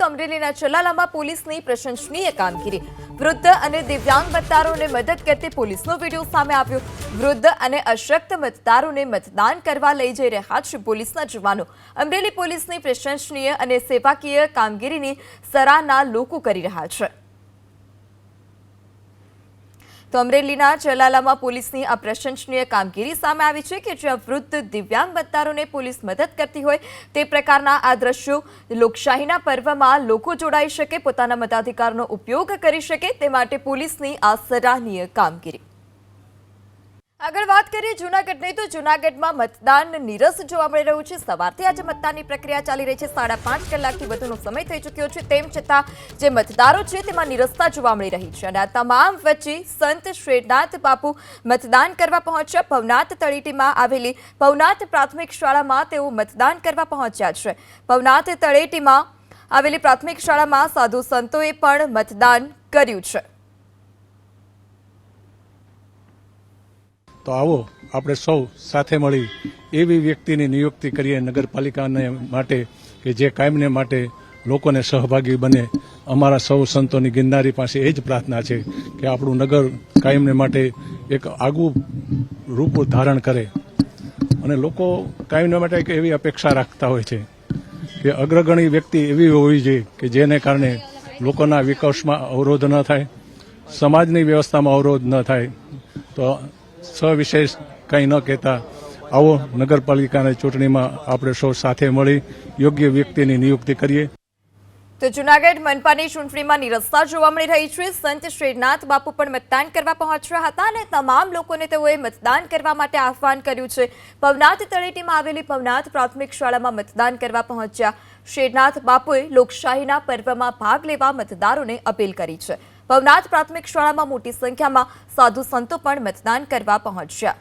અમરેલીના ચલાલામાં પોલીસની પ્રશંસનીય કામગીરી। વૃદ્ધ અને દિવ્યાંગ મતદારોને મદદ કરતી પોલીસનો વિડીયો સામે આવ્યો। વૃદ્ધ અને અશક્ત મતદારોને મતદાન કરવા લઈ જઈ રહ્યા છે પોલીસના જવાનો। અમરેલી પોલીસની પ્રશંસનીય અને સેવાકીય કામગીરીની સરાહના લોકો કરી રહ્યા છે। તો અમરેલીના ચલાલામાં પોલીસની આ પ્રશંસનીય કામગીરી સામે આવી છે કે જ્યાં વૃદ્ધ દિવ્યાંગ મતદારોને પોલીસ મદદ કરતી હોય તે પ્રકારના આ દ્રશ્યો લોકશાહીના પર્વમાં લોકો જોડાઈ શકે, પોતાના મતાધિકારનો ઉપયોગ કરી શકે તે માટે પોલીસની આ સરાહનીય કામગીરી। આગળ વાત કરીએ જૂનાગઢની, તો જૂનાગઢમાં મતદાન નીરસ જોવા મળી રહ્યું છે। સવારથી આજે મતદાનની પ્રક્રિયા ચાલી રહી છે। 5.5 કલાકથી વધુનો સમય થઈ ચૂક્યો છે, તેમ છતાં જે મતદારો છે તેમાં નીરસતા જોવા મળી રહી છે। અને આ તમામ વચ્ચે સંત શ્રેનાથ બાપુ મતદાન કરવા પહોંચ્યા। ભવનાથ તળેટીમાં આવેલી ભવનાથ પ્રાથમિક શાળામાં તેઓ મતદાન કરવા પહોંચ્યા છે। ભવનાથ તળેટીમાં આવેલી પ્રાથમિક શાળામાં સાધુ સંતોએ પણ મતદાન કર્યું છે। તો આવો આપણે સૌ સાથે મળી એવી વ્યક્તિની નિયુક્તિ કરીએ નગરપાલિકાને માટે કે જે કાયમને માટે લોકોને સહભાગી બને। અમારા સૌ સંતોની ગિરનારી પાસે એ જ પ્રાર્થના છે કે આપણું નગર કાયમને માટે એક આગવું રૂપ ધારણ કરે અને લોકો કાયમને માટે એક એવી અપેક્ષા રાખતા હોય છે કે અગ્રગણી વ્યક્તિ એવી હોવી જોઈએ કે જેને કારણે લોકોના વિકાસમાં અવરોધ ન થાય, સમાજની વ્યવસ્થામાં અવરોધ ન થાય। તો સવિશેષ કંઈ ન કહેતા આવો નગરપાલિકાની ચૂંટણીમાં આપણે સૌ સાથે મળી યોગ્ય વ્યક્તિની નિયુક્તિ કરીએ। તો જૂનાગઢ મનપાની ચૂંટણીમાં નીરસતા જોવા મળી રહી છે। સંત શ્રેનાથ બાપુ પણ મતદાન કરવા પહોંચ્યા હતા અને તમામ લોકોને તેઓએ મતદાન કરવા માટે આહ્વાન કર્યું છે। ભવનાથ તળેટીમાં આવેલી ભવનાથ પ્રાથમિક શાળામાં મતદાન કરવા પહોંચ્યા શ્રેનાથ બાપુએ લોકશાહીના પર્વમાં ભાગ લેવા મતદારોને અપીલ કરી છે। ભવનાથ પ્રાથમિક શાળામાં મોટી સંખ્યામાં સાધુ સંતો પણ મતદાન કરવા પહોંચ્યા।